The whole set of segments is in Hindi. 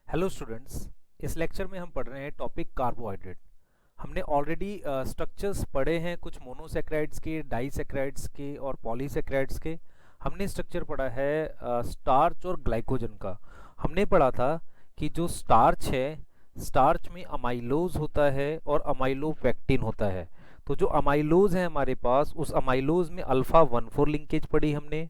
Hello students. इस लेक्चर में हम पढ़ रहे हैं टॉपिक कार्बोहाइड्रेट। हमने ऑलरेडी स्ट्रक्चर्स पढ़े हैं कुछ मोनोसेक्राइड्स के, डाइसेक्राइड्स के और पॉलीसेक्राइड्स के। हमने स्ट्रक्चर पढ़ा है स्टार्च और ग्लाइकोजन का। हमने पढ़ा था कि जो स्टार्च है, स्टार्च में अमाइलोज होता है और अमाइलोपेक्टिन होता है। तो जो अमाइलोज है हमारे पास, उस अमाइलोज में अल्फा 1,4 लिंकेज पढ़ी हमने।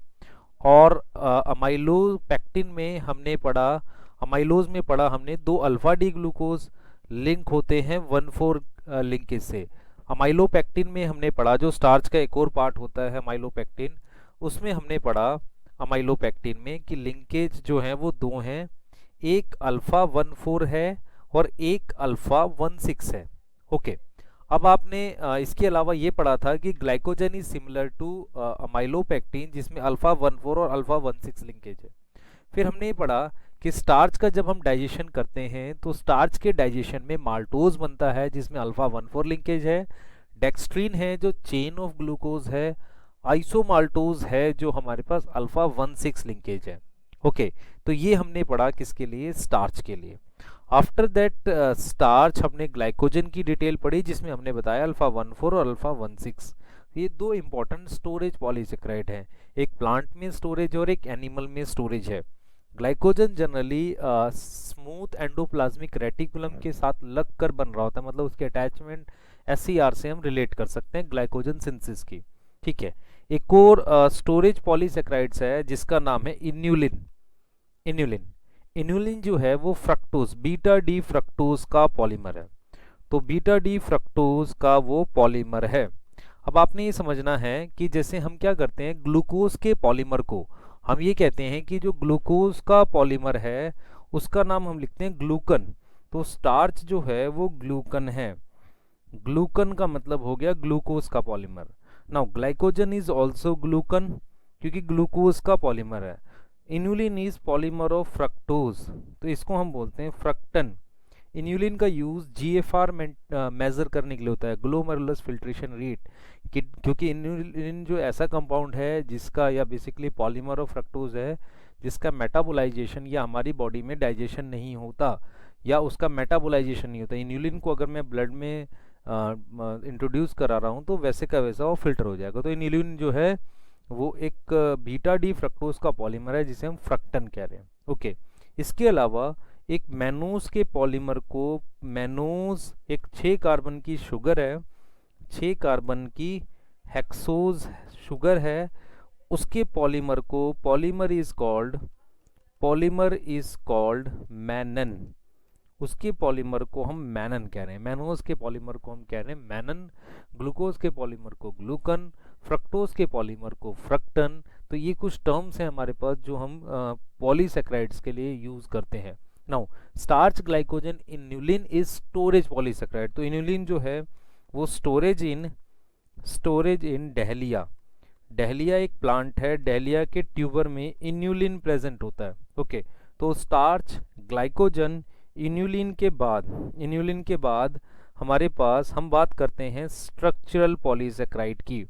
और अमाइलोपेक्टिन में हमने पढ़ा, अमाइलोज में पढ़ा हमने दो अल्फा डी ग्लूकोज लिंक होते हैं 1,4 लिंकेज से। अमाइलोपेक्टिन में हमने पढ़ा, जो स्टार्च का एक और पार्ट होता है अमाइलोपेक्टिन, उसमें हमने पढ़ा अमाइलोपेक्टिन में कि लिंकेज जो है वो दो हैं, एक अल्फा 1,4 है और एक अल्फा 1,6 है। ओके। अब आपने इसके अलावा ये पढ़ा था कि glycogen is similar to amylopectin, जिसमें अल्फा 1,4 और अल्फा 1,6 लिंकेज है। फिर हमने ये पढ़ा कि स्टार्च का जब हम डाइजेशन करते हैं तो स्टार्च के डाइजेशन में माल्टोज बनता है जिसमें अल्फा 1,4 लिंकेज है, डेक्स्ट्रीन है जो चेन ऑफ ग्लूकोज है, आइसोमाल्टोज है जो हमारे पास अल्फा 1,6 लिंकेज है। ओके। तो ये हमने पढ़ा किसके लिए? स्टार्च के लिए। आफ्टर दैट स्टार्च हमने ग्लाइकोजन की डिटेल पढ़ी जिसमें हमने बताया अल्फा 1,4 और अल्फा 1,6 ये दो इंपॉर्टेंट स्टोरेज पॉलीसेक्राइड हैं। एक प्लांट में स्टोरेज और एक एनिमल में स्टोरेज है। Glycogen generally smooth endoplasmic reticulum के साथ लग कर बन रहा होता है, मतलब उसके अटैचमेंट एससीआर से हम रिलेट कर सकते हैं ग्लाइकोजन सिंथेसिस की। ठीक है। एक और स्टोरेज पॉलीसेक्राइड्स है जिसका नाम है इन्यूलिन। इन्यूलिन इन्यूलिन जो है वो फ्रक्टोज, बीटा डी फ्रक्टोज का पॉलीमर है। तो बीटा डी फ्रक्टोज का वो पॉलीमर है। अब आपने ये समझना है कि जैसे हम क्या करते हैं, ग्लूकोज के पॉलीमर को हम ये कहते हैं कि जो ग्लूकोज का पॉलीमर है उसका नाम हम लिखते हैं ग्लूकन। तो स्टार्च जो है वो ग्लूकन है। ग्लूकन का मतलब हो गया ग्लूकोज का polymer. Now glycogen is also glucan क्योंकि ग्लूकोज का पॉलीमर है। Inulin is polymer of fructose, तो इसको हम बोलते हैं फ्रक्टन। इन्यूलिन का यूज जीएफआर मेजर करने के लिए होता है, ग्लोमेरुलस फिल्ट्रेशन रेट, क्योंकि इन्यूलिन जो ऐसा कंपाउंड है जिसका, या बेसिकली पॉलीमर ऑफ फ्रक्टोज है जिसका मेटाबोलाइजेशन या हमारी बॉडी में डाइजेशन नहीं होता, या उसका मेटाबोलाइजेशन नहीं होता। इन्यूलिन को अगर मैं ब्लड में इंट्रोड्यूस करा रहा हूँ तो वैसे का वैसा वो फिल्टर हो जाएगा। तो इन्यूलिन जो है वो एक बीटा डी फ्रक्टोज का पॉलीमर है जिसे हम फ्रक्टन कह रहे हैं। ओके। इसके अलावा एक मैनोज के पॉलीमर को, मैनोज एक 6 कार्बन की शुगर है, 6 कार्बन की हेक्सोज शुगर है, उसके पॉलीमर को, पॉलीमर इज कॉल्ड मैनन। उसके पॉलीमर को हम मैनन कह रहे हैं। मैनोज के पॉलीमर को हम कह रहे हैं मैनन, ग्लूकोज के पॉलीमर को ग्लूकन, फ्रक्टोज के पॉलीमर को फ्रक्टन। तो ये कुछ टर्म्स हैं हमारे पास जो हम पॉलीसेक्राइड्स के लिए यूज करते हैं। Now starch, glycogen, inulin is storage polysaccharide. तो इन्यूलिन जो है वो स्टोरेज इन डहलिया। डहलिया एक प्लांट है, डहलिया के ट्यूबर में इन्यूलिन प्रेजेंट होता है। ओके। तो स्टार्च, ग्लाइकोजन, इन्यूलिन के बाद हमारे पास हम बात करते हैं स्ट्रक्चरल पॉलीसेक्राइड की।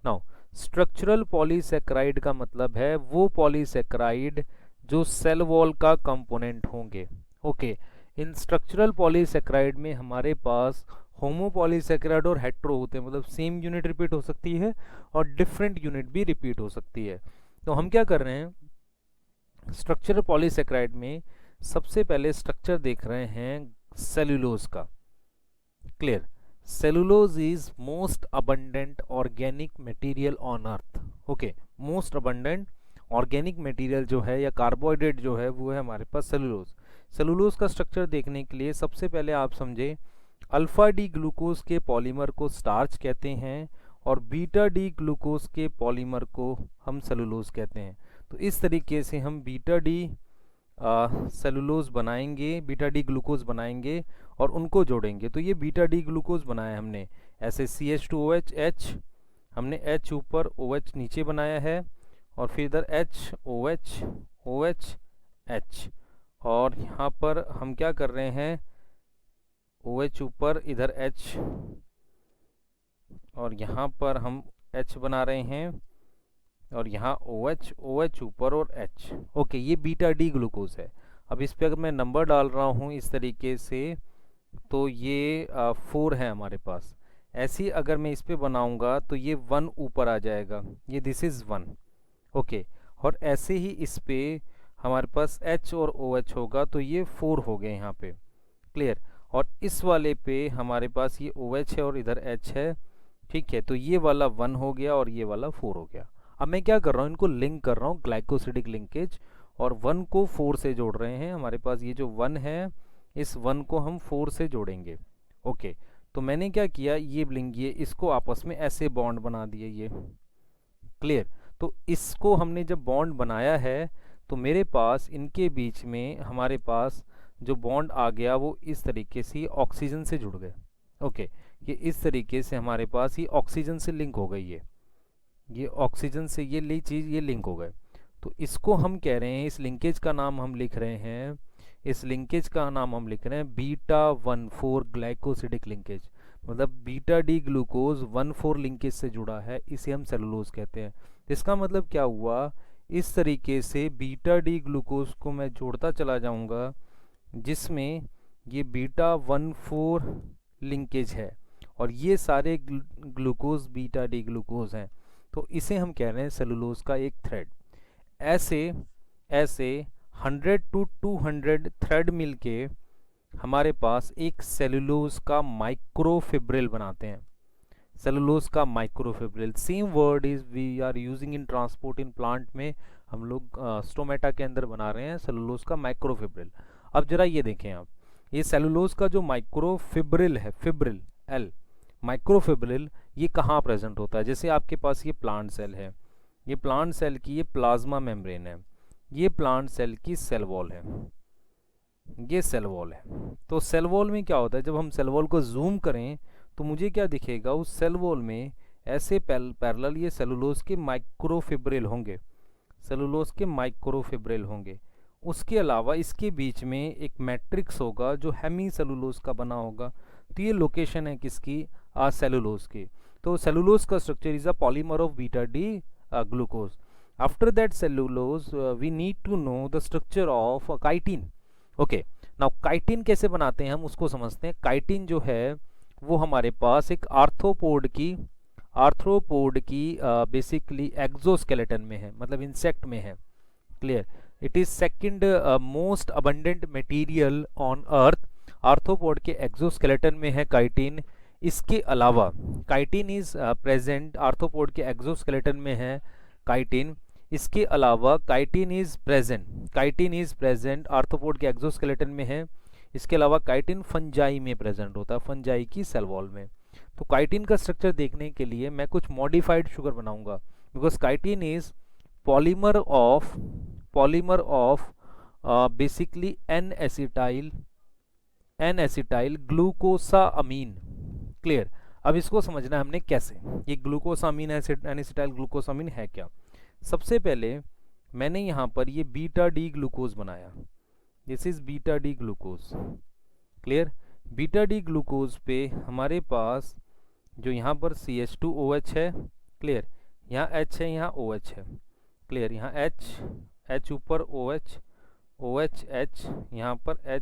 नाउ स्ट्रक्चरल पॉलीसेक्राइड का मतलब है वो पॉलीसेक्राइड जो सेल वॉल का कंपोनेंट होंगे। ओके। इन स्ट्रक्चरल पॉलीसेक्राइड में हमारे पास होमोपॉलीसेक्राइड और हेट्रो होते हैं, मतलब सेम यूनिट रिपीट हो सकती है और डिफरेंट यूनिट भी रिपीट हो सकती है। तो हम क्या कर रहे हैं, स्ट्रक्चरल पॉलीसेक्राइड में सबसे पहले स्ट्रक्चर देख रहे हैं सेलुलोज का। Clear? Cellulose is most abundant organic material on earth. Okay. Most abundant organic material जो है या कार्बोहाइड्रेट जो है वो है हमारे पास सेलुलोज। सेलुलोज का स्ट्रक्चर देखने के लिए सबसे पहले आप समझे, अल्फा डी ग्लूकोज के पॉलीमर को स्टार्च कहते हैं और बीटा डी ग्लूकोज के पॉलीमर को हम सेलुलोज कहते हैं। तो इस तरीके से हम बीटा डी सेलुलोज बनाएंगे, बीटा डी ग्लूकोज बनाएंगे और उनको जोड़ेंगे। तो ये बीटा डी ग्लूकोज बनाया हमने ऐसे CH2OH, H हमने H ऊपर OH नीचे बनाया है और फिर इधर HOH OH H, और यहाँ पर हम क्या कर रहे हैं, OH ऊपर इधर H और यहाँ पर हम H बना रहे हैं और यहाँ OH OH ऊपर और H। ओके। ये बीटा डी ग्लूकोज है। अब इस पे अगर मैं नंबर डाल रहा हूँ इस तरीके से, तो ये 4 है हमारे पास। ऐसे ही अगर मैं इस पे बनाऊंगा तो ये 1 ऊपर आ जाएगा, ये दिस इज़ 1। ओके, और ऐसे ही इस पे हमारे पास H और OH होगा, तो ये 4 हो गए यहाँ पे। क्लियर। और इस वाले पे हमारे पास ये OH है और इधर H है। ठीक है, तो ये वाला 1 हो गया और ये वाला 4 हो गया। अब मैं क्या कर रहा हूँ, इनको लिंक कर रहा हूँ, ग्लाइकोसिडिक लिंकेज, और 1 को 4 से जोड़ रहे हैं। हमारे पास ये जो 1 है, इस 1 को हम 4 से जोड़ेंगे। ओके, तो मैंने क्या किया, ये लिंक, ये इसको आपस में ऐसे बॉन्ड बना दिए ये। क्लियर। तो इसको हमने जब बॉन्ड बनाया है, तो मेरे पास इनके बीच में हमारे पास जो बॉन्ड आ गया वो इस तरीके से ऑक्सीजन से जुड़ गए। ओके, ये इस तरीके से हमारे पास ये ऑक्सीजन से लिंक हो गई ये ऑक्सीजन से ये ली चीज़ ये लिंक हो गए। तो इसको हम कह रहे हैं, इस लिंकेज का नाम हम लिख रहे हैं, इस लिंकेज का नाम हम लिख रहे हैं β14 ग्लाइकोसिडिक लिंकेज। मतलब बीटा डी ग्लूकोज 1,4 लिंकेज से जुड़ा है, इसे हम सेलुलोज कहते हैं। इसका मतलब क्या हुआ, इस तरीके से बीटा डी ग्लूकोज को मैं जोड़ता चला जाऊंगा, जिसमें ये β14 लिंकेज है, और ये सारे ग्लूकोज बीटा डी ग्लूकोज हैं। तो इसे हम कह रहे हैं सेलुलोज का एक थ्रेड। ऐसे ऐसे 100 to 200 थ्रेड मिलके हमारे पास एक सेलुलोज का माइक्रोफिब्रिल बनाते हैं। सेलुलोज का microfibril, same word is we are using in transport in plant में, हम लोग स्टोमेटा के अंदर बना रहे हैं सेलुलोज का माइक्रोफिब्रिल। अब जरा ये देखें आप, ये सेलुलोज का जो माइक्रोफिब्रिल है, फिब्रिल एल, माइक्रोफिब्रिल, ये कहाँ प्रेजेंट होता है। जैसे आपके पास ये प्लांट सेल है, ये प्लांट सेल की ये प्लाज्मा मेम्ब्रेन है, ये प्लांट सेल की सेल वॉल है, ये सेल वॉल है। तो सेल वॉल में क्या होता है, जब हम सेल वॉल को जूम करें तो मुझे क्या दिखेगा, उस सेल वॉल में ऐसे पैरेलल ये सेलुलोज के माइक्रोफिब्रिल होंगे, सेलुलोज के माइक्रोफिब्रिल होंगे। उसके अलावा इसके बीच में एक मैट्रिक्स होगा जो हेमी सेलुलोज का बना होगा। तो ये लोकेशन है किसकी, सेलुलोज की। तो सेलुलोज का structure is a polymer of beta D glucose. After that cellulose we need to know the structure of chitin. Okay, now chitin कैसे बनाते हैं हम उसको समझते हैं। काइटिन जो है वो हमारे पास एक आर्थ्रोपोड की बेसिकली एक्सोस्केलेटन में है, मतलब इंसेक्ट में है। Clear. It is second most abundant material on earth. Arthropod के एक्सोस्केलेटन में है काइटिन। इसके अलावा काइटिन इज प्रेजेंट, आर्थ्रोपोड के एक्सोस्केलेटन में है काइटिन। इसके अलावा काइटिन इज प्रेजेंट आर्थ्रोपोड के एक्सोस्केलेटन में है। इसके अलावा काइटिन फंजाई में प्रेजेंट होता है, फंजाई की सेल वॉल में। तो काइटिन का स्ट्रक्चर देखने के लिए मैं कुछ मॉडिफाइड शुगर बनाऊंगा, because chitin is polymer of basically N acetyl glucosamine. Clear. अब इसको समझना है हमने कैसे, ये ग्लूकोसामीन एन एसिटाइल ग्लूकोसामीन है क्या। सबसे पहले मैंने यहाँ पर ये बीटा डी ग्लूकोज बनाया, this is beta D glucose. Clear. Beta D glucose पे हमारे पास जो यहाँ पर CH2OH है, क्लियर, यहाँ H है, यहाँ OH है, क्लियर, यहाँ H ऊपर OH H, यहाँ पर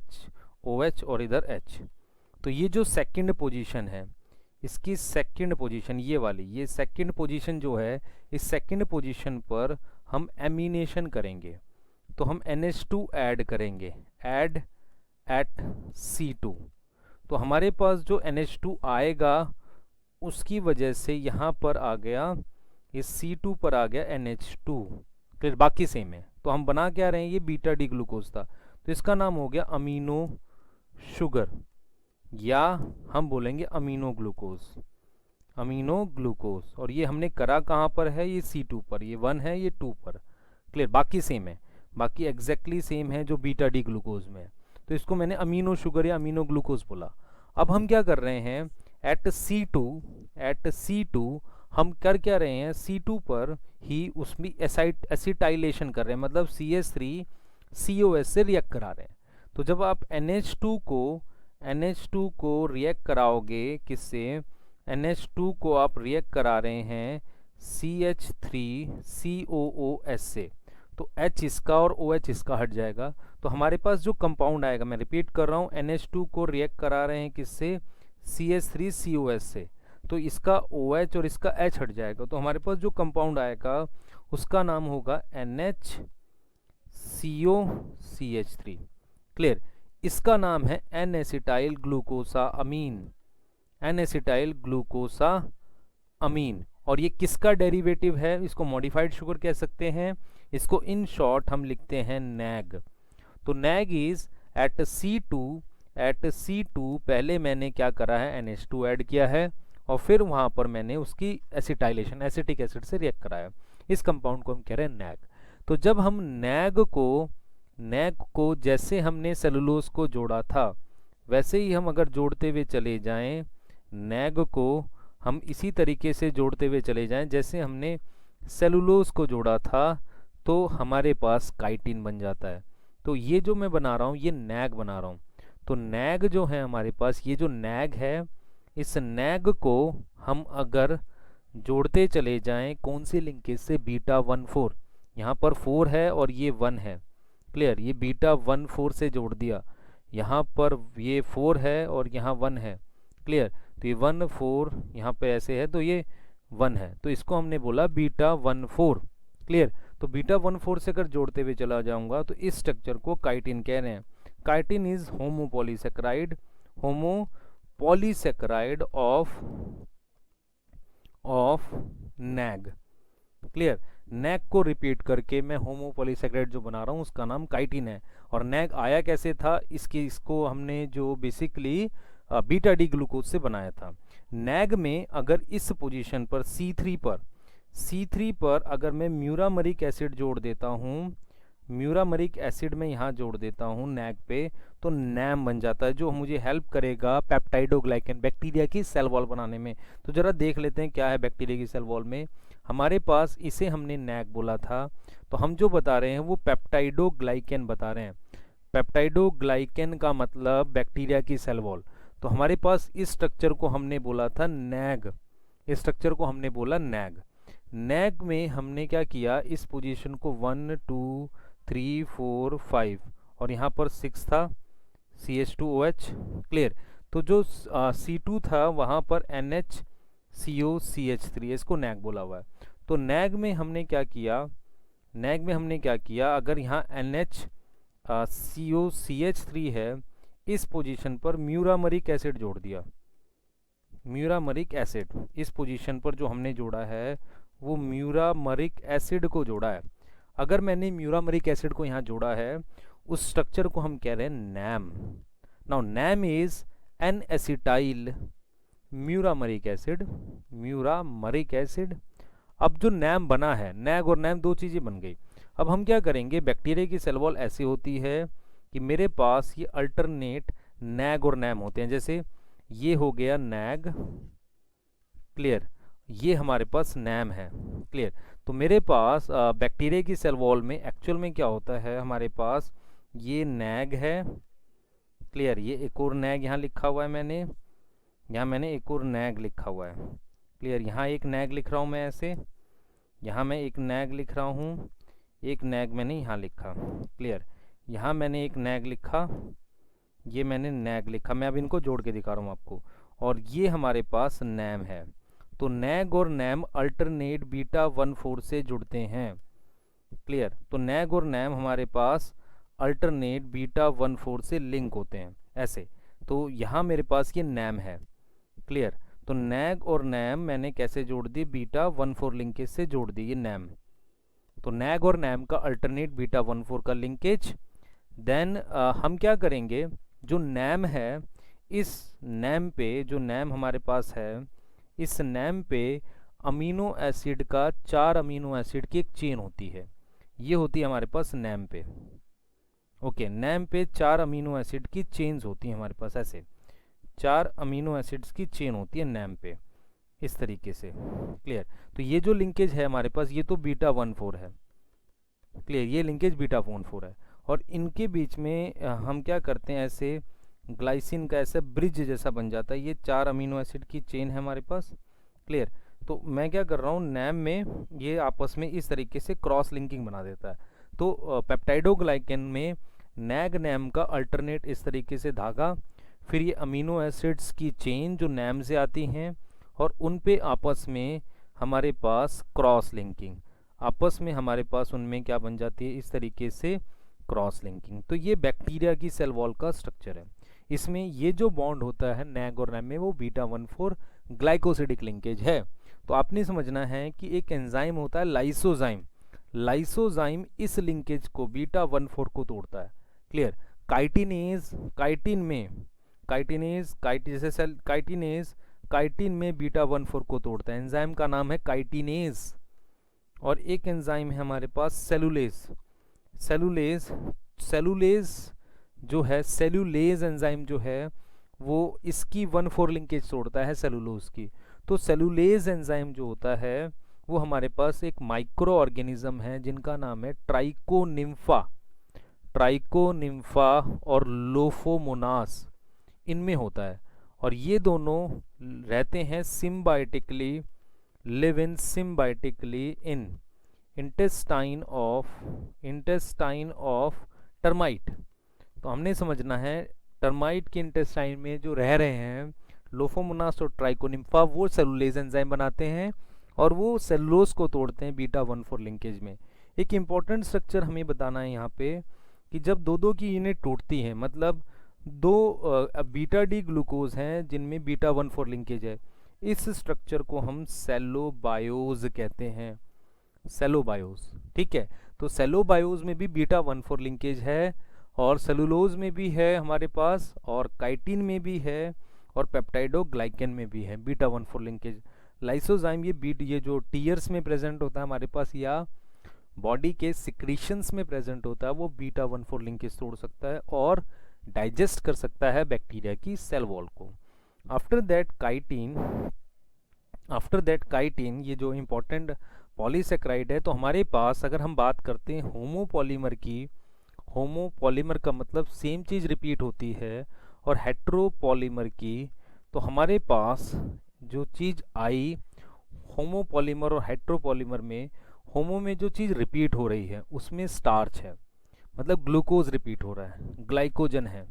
OH और इधर H। तो ये जो सेकंड पोजीशन है, इसकी सेकंड पोजीशन ये वाली, ये सेकंड पोजीशन जो है, इस सेकंड पोजीशन पर हम एमिनेशन करेंगे। तो हम NH2 ऐड करेंगे, ऐड एट C2। तो हमारे पास जो NH2 आएगा उसकी वजह से यहाँ पर आ गया, इस C2 पर आ गया NH2। फिर बाकी सेम है। तो हम बना क्या रहे हैं, ये बीटा डी ग्लूकोज था, तो इसका नाम हो गया अमीनो शुगर, या हम बोलेंगे अमीनो ग्लूकोज। और ये हमने करा कहाँ पर है, ये C2 पर, ये 1 है, ये 2 पर। क्लियर। बाकी सेम है, बाकी एग्जैक्टली सेम है जो बीटा डी ग्लूकोज में है। तो इसको मैंने अमीनो शुगर या अमीनो ग्लूकोज बोला। अब हम क्या कर रहे हैं, एट C2 हम कर क्या रहे हैं, C2 पर ही उसमें एसिटाइलेशन कर रहे हैं, मतलब CH3COS से रिएक्ट करा रहे हैं। तो जब आप NH2 को रिएक्ट कराओगे, किससे, NH2 को आप रिएक्ट करा रहे हैं CH3COOS से, तो H इसका और OH इसका हट जाएगा। तो हमारे पास जो कंपाउंड आएगा, मैं रिपीट कर रहा हूँ, NH2 को रिएक्ट करा रहे हैं किससे, CH3COS से, तो इसका OH और इसका H हट जाएगा। तो हमारे पास जो कंपाउंड आएगा उसका नाम होगा NHCOCH3। क्लियर। इसका नाम है एन एसिटाइल ग्लूकोसा अमीन, एन एसिटाइल ग्लूकोसा अमीन। और ये किसका डेरिवेटिव है, इसको मॉडिफाइड शुगर कह सकते हैं, इसको इन शॉर्ट हम लिखते हैं नैग। तो नैग इज एट C2 पहले मैंने क्या करा है, NH2 ऐड किया है और फिर वहां पर मैंने उसकी एसिटाइलेशन एसिटिक एसिड से रिएक्ट कराया। इस कंपाउंड को हम कह रहे हैं नैग। तो जब हम नैग को जैसे हमने सेलुलोज को जोड़ा था वैसे ही हम अगर जोड़ते हुए चले जाएं, नैग को हम इसी तरीके से जोड़ते हुए चले जाएं जैसे हमने सेलुलोज को जोड़ा था, तो हमारे पास काइटिन बन जाता है। तो ये जो मैं बना रहा हूँ ये नैग बना रहा हूँ। तो नैग जो है हमारे पास, ये जो नैग है, इस नैग को हम अगर जोड़ते चले जाएं कौन सी लिंकेज से, β1,4, यहाँ पर 4 है और ये 1 है। क्लियर। ये β1,4 से जोड़ दिया, यहाँ पर ये 4 है और यहाँ 1 है। क्लियर। तो ये 1,4 यहाँ पे ऐसे है तो ये 1 है, तो इसको हमने बोला β1,4। क्लियर। तो β1,4 से अगर जोड़ते हुए चला जाऊंगा तो इस स्ट्रक्चर को काइटिन कह रहे हैं। Chitin is homopolysaccharide, homopolysaccharide of NAG. Clear. NAG को रिपीट करके मैं होमोपॉलीसेकेराइड जो बना रहा हूँ उसका नाम काइटिन है। और नैग आया कैसे था, इसको हमने जो बेसिकली बीटा डी ग्लूकोज से बनाया था। नैग में अगर इस पोजीशन पर C3 पर अगर मैं म्यूरामरिक एसिड जोड़ देता हूँ, म्यूरामरिक एसिड में यहाँ जोड़ देता हूँ नैग पे, तो नैम बन जाता है जो मुझे हेल्प करेगा पेप्टाइडोग्लाइकन, बैक्टीरिया की सेल वॉल बनाने में। तो जरा देख लेते हैं क्या है बैक्टीरिया की सेल वॉल में। हमारे पास इसे हमने नैग बोला था, तो हम जो बता रहे हैं वो पेप्टाइडोग्लाइकन बता रहे हैं। पेप्टाइडोग्लाइकन का मतलब बैक्टीरिया की सेल वॉल। तो हमारे पास इस स्ट्रक्चर को हमने बोला था नैग, इस स्ट्रक्चर को हमने बोला नैग। नैग में हमने क्या किया, इस पोजीशन को 1 2 3 4 5 और यहाँ पर 6 था CH2OH। क्लियर। तो जो C2 था वहाँ पर NHCOCH3, इसको नैग बोला हुआ है। तो नैग में हमने क्या किया, अगर यहाँ NHCOCH3 है, इस पोजीशन पर म्यूरामरिक एसिड जोड़ दिया। म्यूरामरिक एसिड इस पोजीशन पर जो हमने जोड़ा है वो म्यूरामरिक एसिड को जोड़ा है। अगर मैंने म्यूरामरिक एसिड को यहाँ जोड़ा है, उस स्ट्रक्चर को हम कह रहे हैं NAM. Now NAM is N acetyl muramic acid. अब जो नैम बना है, नैग और नैम दो चीज़ें बन गई। अब हम क्या करेंगे, बैक्टीरिया की सेल वॉल ऐसी होती है कि मेरे पास ये अल्टरनेट नैग और नैम होते हैं। जैसे ये हो गया नैग, क्लियर, ये हमारे पास नैम है। क्लियर। तो मेरे पास बैक्टीरिया की सेल वॉल में एक्चुअल में क्या होता है, हमारे पास ये नैग है। क्लियर। ये एक और नैग यहाँ लिखा हुआ है मैंने, यहाँ मैंने एक और नैग लिखा हुआ है। क्लियर। यहाँ एक नैग लिख रहा हूँ मैं ऐसे, यहाँ मैं एक नैग लिख रहा हूँ, एक नैग मैंने यहाँ लिखा। क्लियर। यहाँ मैंने एक नैग लिखा, ये मैंने नैग लिखा। मैं अब इनको जोड़ के दिखा रहा हूँ आपको। और ये हमारे पास नैम है। तो नैग और नैम अल्टरनेट β1,4 से जुड़ते हैं। क्लियर। तो नैग और नैम हमारे पास अल्टरनेट β1,4 से लिंक होते हैं ऐसे। तो यहाँ मेरे पास ये नैम है। क्लियर। तो नैग और नैम मैंने कैसे जोड़ दी, β1,4 लिंकेज से जोड़ दी, ये नैम। तो नैग और नैम का अल्टरनेट β1,4 का लिंकेज। देन हम क्या करेंगे, जो नैम है, इस नैम पे, जो नैम हमारे पास है, इस नैम पे अमीनो एसिड का 4 अमीनो एसिड की एक चेन होती है। ये होती है हमारे पास नैम पे। ओके। नैम पे 4 अमीनो एसिड की चेन्स होती हैं हमारे पास, ऐसे 4 अमीनो एसिड्स की चेन होती है नैम पे, इस तरीके से। क्लियर। तो ये जो लिंकेज है हमारे पास, ये तो β1,4 है। क्लियर। ये लिंकेज β1,4 है। और इनके बीच में हम क्या करते हैं, ऐसे ग्लाइसिन का ऐसा ब्रिज जैसा बन जाता है। ये 4 अमीनो एसिड की चेन है हमारे पास। क्लियर। तो मैं क्या कर रहा हूँ, नैम में ये आपस में इस तरीके से क्रॉस लिंकिंग बना देता है। तो पेप्टाइडोग्लाइकन में नैग नैम का अल्टरनेट इस तरीके से धागा, फिर ये अमीनो एसिड्स की चेन जो नैम से आती हैं और उन पे आपस में हमारे पास क्रॉस लिंकिंग, आपस में हमारे पास उनमें क्या बन जाती है, इस तरीके से क्रॉस लिंकिंग। तो ये बैक्टीरिया की सेल वॉल का स्ट्रक्चर है। इसमें ये जो बॉन्ड होता है नैग और नैम में, वो β14 ग्लाइकोसिडिक लिंकेज है। तो आपने समझना है कि एक एंजाइम होता है लाइसोजाइम, लाइसोजाइम इस लिंकेज को β14 को तोड़ता है। क्लियर। काइटिनेज, काइटिन में काइटिनेज जैसे सेल काइटिनेज काइटिन में β14 को तोड़ता है, एंजाइम का नाम है काइटिनेज। और एक एंजाइम है हमारे पास सेलुलेज, सेलुलेज सेलुलेज जो है, सेलुलेज एंजाइम जो है वो इसकी 1,4 लिंकेज तोड़ता है सेलुलोज की। तो सेलुलेज एंजाइम जो होता है वो हमारे पास एक माइक्रो ऑर्गेनिज्म है जिनका नाम है ट्राइकोनिम्फा, ट्राइकोनिम्फा और लोफोमोनास, इनमें होता है। और ये दोनों रहते हैं symbiotically, live in symbiotically in intestine of termite. तो हमने समझना है टर्माइट के इंटेस्टाइन में जो रह रहे हैं लोफोमोनास और ट्राइकोनिम्फा, वो सेलुलेज एंजाइम बनाते हैं और वो सेलुलोज को तोड़ते हैं β14 लिंकेज में। एक इम्पॉर्टेंट स्ट्रक्चर हमें बताना है यहाँ पे कि जब दो दो की यूनिट टूटती हैं, मतलब दो बीटा डी ग्लूकोज हैं जिनमें β14 लिंकेज है, इस स्ट्रक्चर को हम सेलोबायोज कहते हैं, सेलोबायोज। ठीक है। तो सेलोबायोज में भी β14 लिंकेज है और सेलुलोज में भी है हमारे पास, और काइटिन में भी है, और पेप्टाइडोग्लाइकन में भी है β14 लिंकेज। लाइसोजाइम ये जो टीयर्स में प्रेजेंट होता है हमारे पास या बॉडी के सिक्रीशंस में प्रेजेंट होता है, वो β14 लिंकेज तोड़ सकता है और डाइजेस्ट कर सकता है बैक्टीरिया की सेल वॉल को। आफ्टर दैट काइटिन ये जो इम्पोर्टेंट पॉलीसेक्राइड है। तो हमारे पास अगर हम बात करते हैं होमोपॉलीमर की, होमोपॉलीमर का मतलब सेम चीज़ रिपीट होती है, और हेट्रोपॉलीमर की, तो हमारे पास जो चीज़ आई होमोपॉलीमर और हेट्रोपॉलीमर में, होमो में जो चीज़ रिपीट हो रही है उसमें स्टार्च है, मतलब ग्लूकोज रिपीट हो रहा है, ग्लाइकोजन है,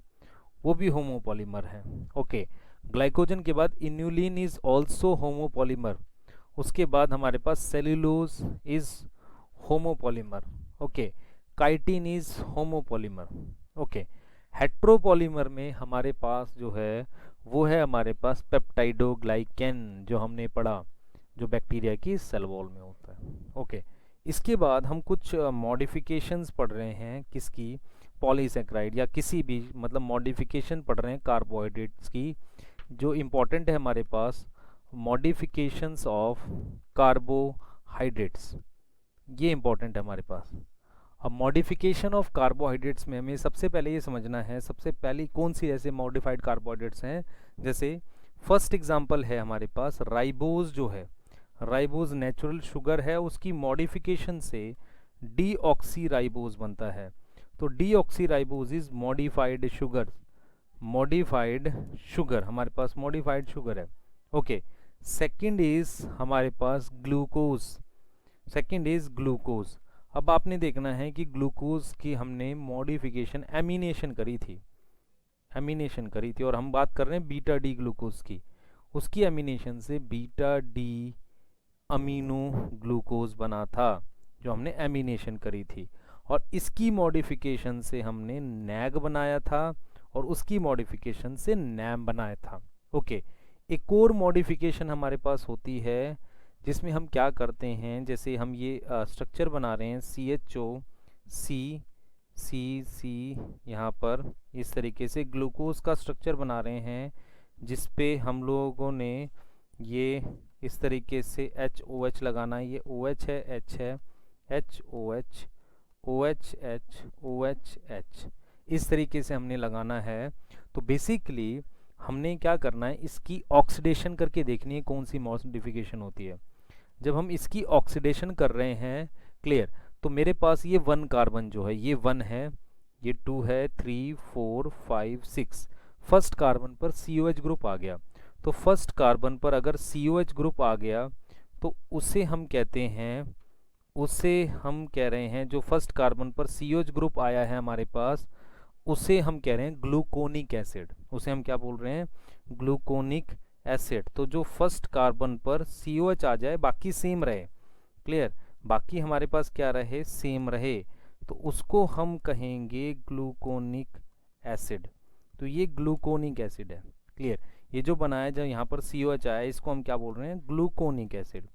वो भी होमोपॉलीमर है। ओके। ग्लाइकोजन के बाद इन्यूलिन इज ऑल्सो होमोपॉलीमर, उसके बाद हमारे पास cellulose is homopolymer. Okay. Chitin is homopolymer. Okay. Heteropolymer में हमारे पास जो है वो है हमारे पास पेप्टाइडोग्लाइकन, जो हमने पढ़ा, जो बैक्टीरिया की सेल वॉल में होता है। ओके। इसके बाद हम कुछ मॉडिफिकेशंस पढ़ रहे हैं, किसकी, पॉलीसेक्राइड या किसी भी, मतलब मॉडिफिकेशन पढ़ रहे हैं कार्बोहाइड्रेट्स की। जो इम्पोर्टेंट है हमारे पास मॉडिफिकेशंस ऑफ कार्बोहाइड्रेट्स, ये इम्पोर्टेंट है हमारे पास। अब मॉडिफिकेशन ऑफ कार्बोहाइड्रेट्स में हमें सबसे पहले ये समझना है, सबसे पहले कौन सी ऐसे मॉडिफाइड कार्बोहाइड्रेट्स हैं। जैसे फर्स्ट एग्जांपल है हमारे पास राइबोज, जो है राइबोज नेचुरल शुगर है, उसकी मॉडिफिकेशन से डीऑक्सीराइबोज बनता है। तो deoxyribose is modified sugar, modified sugar हमारे पास मॉडिफाइड शुगर है। ओके। सेकंड इज हमारे पास ग्लूकोज, सेकंड इज ग्लूकोज। अब आपने देखना है कि ग्लूकोज की हमने मॉडिफिकेशन एमिनेशन करी थी, एमिनेशन करी थी, और हम बात कर रहे हैं बीटा डी ग्लूकोज की, उसकी एमिनेशन से बीटा डी अमीनो ग्लूकोज बना था, जो हमने एमिनेशन करी थी, और इसकी मॉडिफिकेशन से हमने नैग बनाया था, और उसकी मॉडिफिकेशन से नैम बनाया था। ओके। एक और मॉडिफिकेशन हमारे पास होती है जिसमें हम क्या करते हैं, जैसे हम ये स्ट्रक्चर बना रहे हैं CHO C यहाँ पर इस तरीके से ग्लूकोज का स्ट्रक्चर बना रहे हैं, जिस पे हम लोगों ने ये इस तरीके से HOH लगाना है, ये OH है, H है, HOH OHH OHH, इस तरीके से हमने लगाना है। तो बेसिकली हमने क्या करना है, इसकी ऑक्सीडेशन करके देखनी है कौन सी मॉडिफिकेशन होती है। जब हम इसकी ऑक्सीडेशन कर रहे हैं, क्लियर, तो मेरे पास ये 1 कार्बन जो है, ये 1 है, ये 2 है, 3 4 5 6, फर्स्ट कार्बन पर COH ग्रुप आ गया। तो फर्स्ट कार्बन पर अगर COH ग्रुप आ गया तो उसे हम कहते हैं उसे हम कह रहे हैं, जो फर्स्ट कार्बन पर COH ग्रुप आया है हमारे पास, उसे हम कह रहे हैं ग्लूकोनिक एसिड। उसे हम क्या बोल रहे हैं? Gluconic acid. तो जो फर्स्ट कार्बन पर COH आ जाए, बाकी सेम रहे, क्लियर, बाकी हमारे पास क्या रहे? सेम रहे, तो उसको हम कहेंगे ग्लूकोनिक एसिड। तो ये ग्लूकोनिक एसिड है, क्लियर। ये जो बनाया जो यहाँ पर COH आया है, इसको हम क्या बोल रहे हैं? Gluconic acid.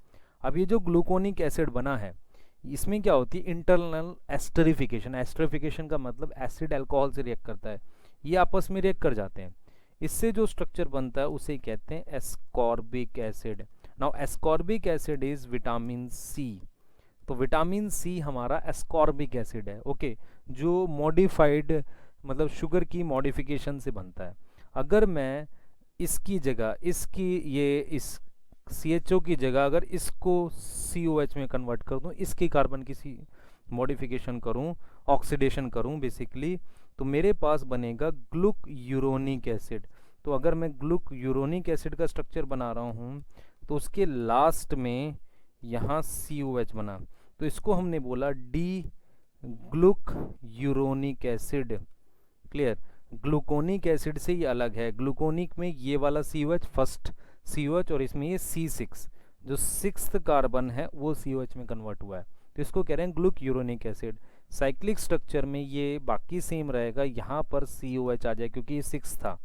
अब ये जो ग्लूकोनिक एसिड बना है, इसमें क्या होती है? Internal esterification. एस्टरिफिकेशन का मतलब एसिड अल्कोहल से रिएक्ट करता है, ये आपस में रिएक्ट कर जाते हैं, इससे जो स्ट्रक्चर बनता है उसे कहते हैं ascorbic acid. Now ascorbic acid is vitamin C. तो विटामिन सी हमारा एस्कॉर्बिक एसिड है, ओके, जो मॉडिफाइड मतलब शुगर की मॉडिफिकेशन से बनता है। अगर मैं इसकी जगह इसकी ये इस CHO की जगह अगर इसको COH में कन्वर्ट कर दूं, इसकी कार्बन की मॉडिफिकेशन करूं, ऑक्सीडेशन करूं बेसिकली, तो मेरे पास बनेगा ग्लूक यूरोनिक एसिड। तो अगर मैं ग्लूक यूरोनिक एसिड का स्ट्रक्चर बना रहा हूं, तो उसके लास्ट में यहाँ COH बना, तो इसको हमने बोला D Glueck uronic acid, clear. Gluconic acid से ये अलग है, ग्लूकोनिक में ये वाला COH फर्स्ट COH और इसमें ये C6, जो सिक्स्थ कार्बन है वो COH में कन्वर्ट हुआ है, तो इसको कह रहे हैं Glueck uronic acid. Cyclic structure में ये बाकी सेम रहेगा, यहाँ पर COH आ जाए क्योंकि ये सिक्स था,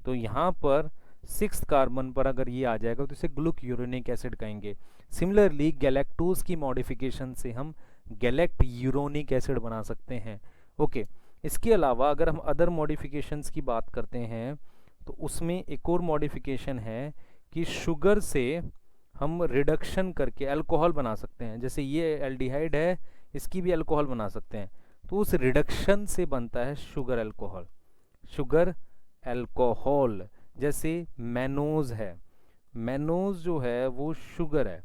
तो यहाँ पर सिक्स कार्बन पर अगर ये आ जाएगा तो इसे ग्लूक यूरोनिक एसिड कहेंगे। सिमिलरली गैलेक्टोज की मॉडिफिकेशन से हम गैलेक्ट यूरोनिक एसिड बना सकते हैं, ओके। इसके अलावा अगर हम अदर मॉडिफिकेशंस की बात करते हैं, तो उसमें एक और मॉडिफिकेशन है कि शुगर से हम रिडक्शन करके अल्कोहल बना सकते हैं। जैसे ये एल्डिहाइड है, इसकी भी अल्कोहल बना सकते हैं, तो उस रिडक्शन से बनता है शुगर अल्कोहल। शुगर अल्कोहल जैसे मैनोज है, मैनोज जो है वो शुगर है,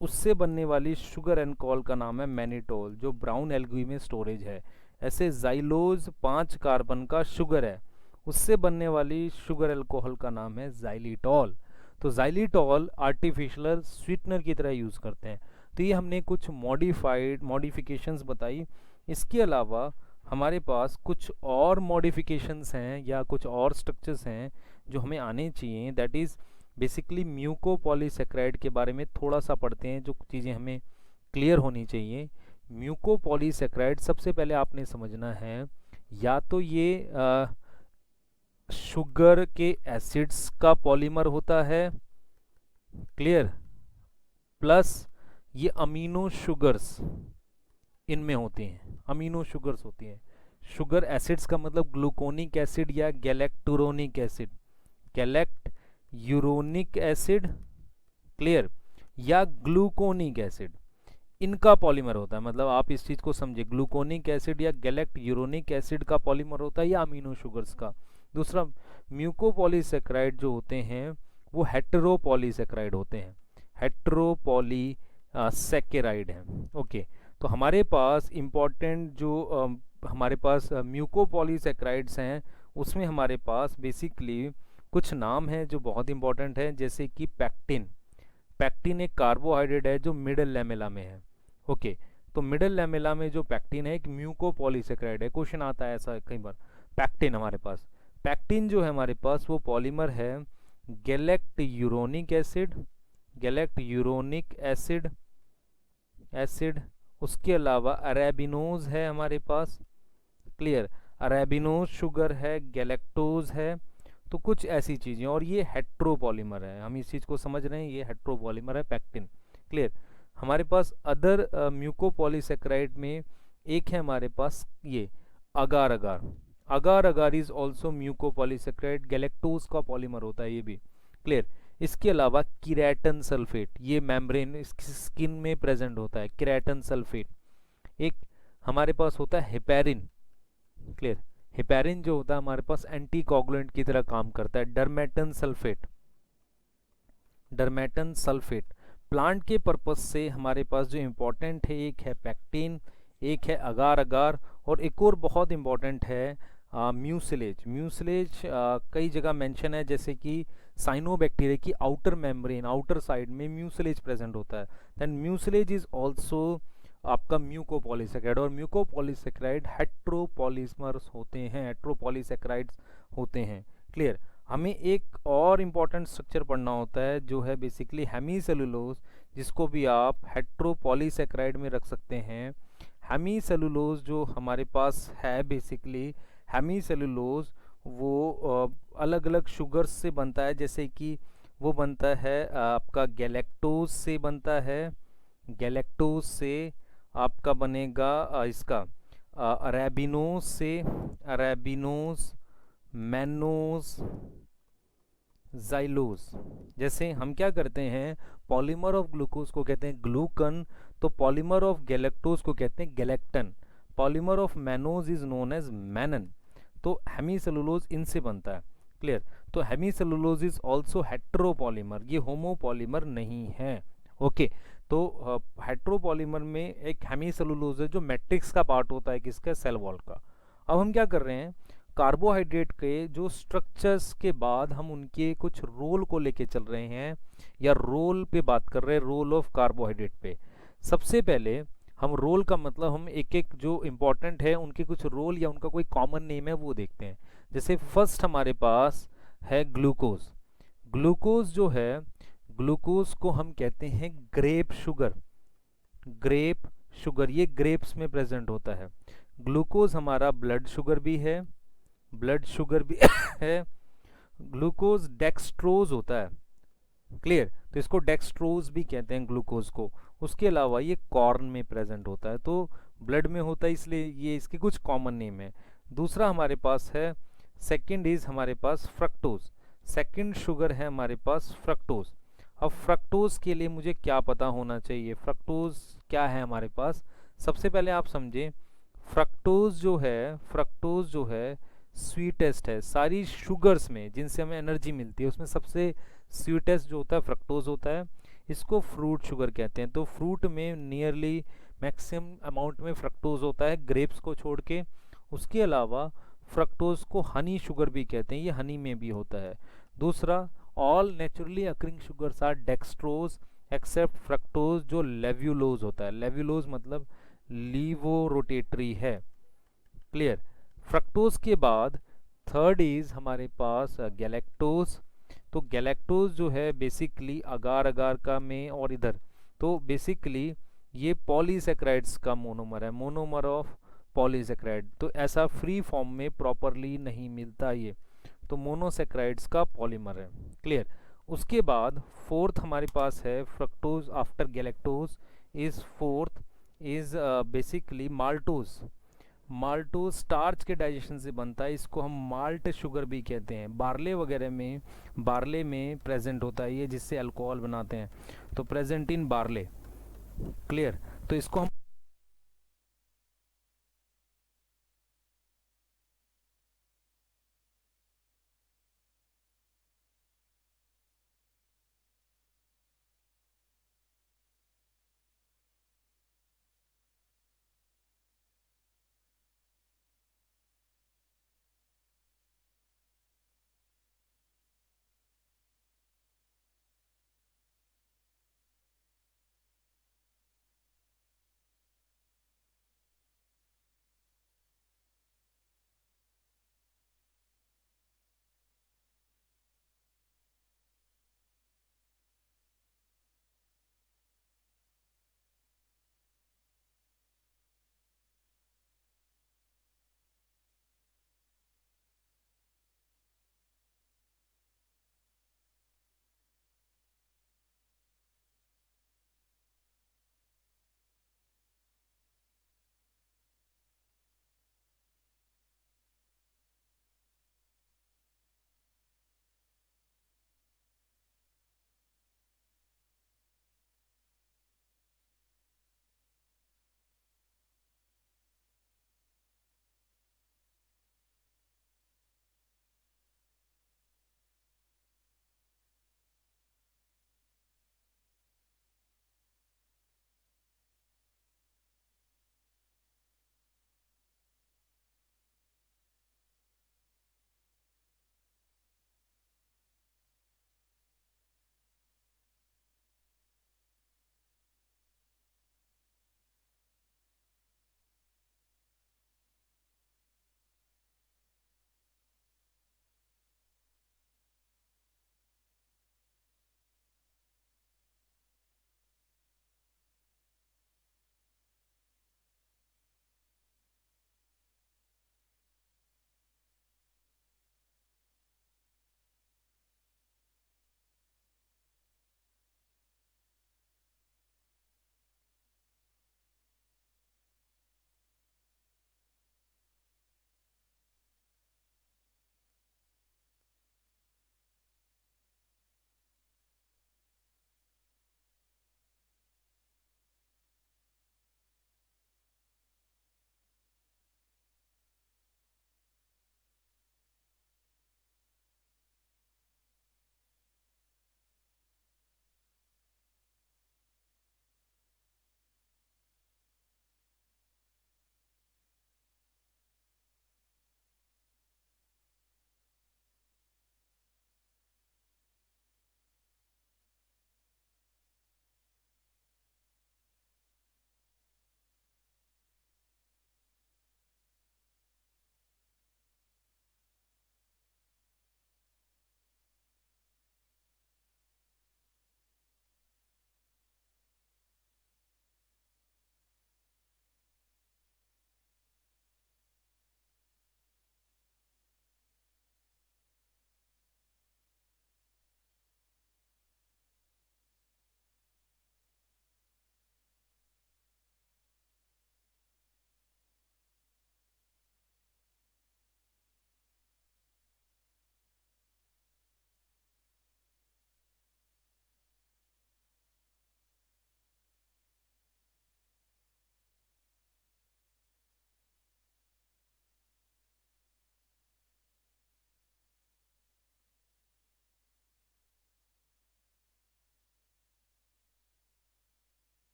उससे बनने वाली शुगर अल्कोहल का नाम है मैनिटोल, जो ब्राउन एल्गी में स्टोरेज है। ऐसे जाइलोज 5 कार्बन का शुगर है, उससे बनने वाली शुगर अल्कोहल का नाम है जाइलिटॉल। तो जाइलिटॉल आर्टिफिशियल स्वीटनर की तरह यूज़ करते हैं। तो ये हमने कुछ मॉडिफिकेशंस बताई। इसके अलावा हमारे पास कुछ और मॉडिफिकेशंस हैं या कुछ और स्ट्रक्चर्स हैं जो हमें आने चाहिए, दैट इज़ बेसिकली म्यूकोपॉलीसेक्राइड के बारे में थोड़ा सा पढ़ते हैं, जो चीज़ें हमें क्लियर होनी चाहिए। म्यूकोपॉलीसेक्राइड सबसे पहले आपने समझना है, या तो ये शुगर के एसिड्स का पॉलीमर होता है, क्लियर, प्लस ये अमीनो शुगर्स इनमें होती हैं, अमीनो शुगर्स होती हैं। शुगर एसिड्स का मतलब ग्लूकोनिक एसिड या गैलेक्टुरोनिक acid, galacturonic acid, clear, या ग्लूकोनिक एसिड, इनका पॉलीमर होता है। मतलब आप इस चीज़ को समझे, ग्लूकोनिक एसिड या गैलेक्ट यूरोनिक एसिड का पॉलीमर होता है या अमीनो शुगर्स का। दूसरा, म्यूकोपॉलीसेक्राइड जो होते हैं वो हेटेरोपॉलीसेक्राइड होते हैं, हेटेरोपॉलीसेकेराइड हैं, ओके। तो हमारे पास इम्पॉर्टेंट जो हमारे पास म्यूकोपॉलीसेक्राइड्स हैं, उसमें हमारे पास बेसिकली कुछ नाम हैं जो बहुत इंपॉर्टेंट हैं, जैसे कि पैक्टिन। पैक्टिन एक कार्बोहाइड्रेट है जो मिडल लैमेला में है, ओके। तो मिडल लैमेला में जो पैक्टिन है एक म्यूकोपॉलीसेक्राइड है, क्वेश्चन आता है ऐसा कई बार। पैक्टिन हमारे पास, पैक्टिन जो है हमारे पास वो पॉलीमर है galacturonic acid, galacturonic acid acid. उसके अलावा अरेबिनोज है हमारे पास, क्लियर, अरेबिनोज शुगर है, गैलेक्टोज है, तो कुछ ऐसी चीज़ें। और ये हेट्रोपॉलीमर है, हम इस चीज़ को समझ रहे हैं, ये हेट्रोपॉलीमर है पैक्टिन, क्लियर। हमारे पास अदर म्यूकोपॉलीसेक्राइड में एक है हमारे पास ये अगार अगार, अगार अगार इज ऑल्सो म्यूकोपॉलीसेक्राइड, गैलेक्टोज का पॉलीमर होता है ये भी, क्लियर। इसके अलावा किरेटन सल्फेट, ये मेम्ब्रेन स्किन में प्रेजेंट होता है, किरेटन सल्फेट। एक हमारे पास होता है हेपेरिन, क्लियर, हेपेरिन जो होता है हमारे पास एंटीकोगुलेंट की तरह काम करता है। डर्मेटन सल्फेट, डर्मेटन सल्फेट। प्लांट के पर्पस से हमारे पास जो इम्पोर्टेंट है, एक है पैक्टिन, एक है अगार अगार, और एक और बहुत इम्पोर्टेंट है म्यूसिलेज। म्यूसिलेज कई जगह मेंशन है, जैसे कि साइनोबैक्टीरिया की आउटर मेम्ब्रेन, आउटर साइड में म्यूसिलेज प्रेजेंट होता है। देन म्यूसिलेज इज ऑल्सो आपका म्यूकोपॉलीसेकेराइड, और म्यूकोपॉलीसेकेराइड हेट्रोपॉलीमर्स होते हैं, हेट्रोपॉलीसेकेराइड्स होते हैं। क्लियर। हमें एक और इम्पॉर्टेंट स्ट्रक्चर पढ़ना होता है जो है बेसिकली हेमीसेलुलोज, जिसको भी आप हेट्रोपॉलीसेकेराइड में रख सकते हैं। हेमीसेलुलोज जो हमारे पास है बेसिकली, हेमीसेलुलोज वो अलग अलग शुगर्स से बनता है, जैसे कि वो बनता है आपका गैलेक्टोज से बनता है, गैलेक्टोज से आपका बनेगा इसका अरेबिनोज से, अरेबिनोज, मैनोज, जाइलोज। जैसे हम क्या करते हैं, पॉलीमर ऑफ ग्लूकोज को कहते हैं ग्लूकन, तो पॉलीमर ऑफ गैलेक्टोज को कहते हैं galactan, polymer of mannose is known as mannan. तो हेमीसेलुलोज इनसे बनता है। क्लियर। तो हेमीसेलुलोज इज ऑल्सो हेट्रोपॉलीमर, ये होमोपॉलीमर नहीं है। ओके। तो हेट्रोपॉलीमर में एक हेमीसेलुलोज है जो मैट्रिक्स का पार्ट होता है, किसका, सेल वॉल का। अब हम क्या कर रहे हैं, कार्बोहाइड्रेट के जो स्ट्रक्चर्स के बाद हम उनके कुछ रोल को लेके चल रहे हैं, या रोल पे बात कर रहे हैं, रोल ऑफ कार्बोहाइड्रेट पे। सबसे पहले हम रोल का मतलब हम एक एक जो इम्पोर्टेंट है उनके कुछ रोल या उनका कोई कॉमन नेम है वो देखते हैं। जैसे फर्स्ट हमारे पास है ग्लूकोज। ग्लूकोज जो है, ग्लूकोज को हम कहते हैं ग्रेप शुगर, ग्रेप शुगर, ये ग्रेप्स में प्रेजेंट होता है। ग्लूकोज हमारा ब्लड शुगर भी है, ब्लड शुगर भी है। ग्लूकोज डेक्सट्रोज होता है। क्लियर। तो इसको डेक्सट्रोज भी कहते हैं ग्लूकोज को। उसके अलावा ये कॉर्न में प्रेजेंट होता है, तो ब्लड में होता है, इसलिए ये इसके कुछ कॉमन नेम है। दूसरा हमारे पास है, सेकंड इज हमारे पास फ्रक्टोज, सेकंड शुगर है हमारे पास फ्रक्टोज। अब फ्रक्टोज के लिए मुझे क्या पता होना चाहिए, फ्रक्टोज क्या है हमारे पास। सबसे पहले आप समझें, फ्रक्टोज जो है, फ्रक्टोज जो है स्वीटेस्ट है सारी शुगर्स में, जिनसे हमें एनर्जी मिलती है उसमें सबसे स्वीटेस्ट जो होता है फ्रक्टोज होता है। इसको फ्रूट शुगर कहते हैं। तो फ्रूट में नियरली मैक्सिमम अमाउंट में फ्रक्टोज होता है, ग्रेप्स को छोड़ के। उसके अलावा फ्रक्टोज को हनी शुगर भी कहते हैं, ये हनी में भी होता है। दूसरा, all naturally occurring sugars are dextrose except fructose जो लेव्यूलोज होता है। लेव्यूलोज मतलब लीवो रोटेटरी है। क्लियर। फ्रक्टोज के बाद थर्ड इज हमारे पास गैलेक्टोज। तो गैलेक्टोज जो है बेसिकली अगार अगार का में और इधर, तो बेसिकली ये पॉलीसेक्राइड्स का मोनोमर है, मोनोमर ऑफ पॉलीसेक्राइड। तो ऐसा फ्री फॉर्म में प्रॉपरली नहीं मिलता ये, तो मोनोसेक्राइड्स का पॉलीमर है। क्लियर। उसके बाद फोर्थ हमारे पास है fructose after galactose is fourth is basically maltose. Maltose starch के डाइजेशन से बनता है, इसको हम माल्ट शुगर भी कहते हैं। बार्ले वगैरह में, बार्ले में प्रेजेंट होता है ये, जिससे अल्कोहल बनाते हैं, तो प्रेजेंट इन बार्ले। क्लियर। तो इसको हम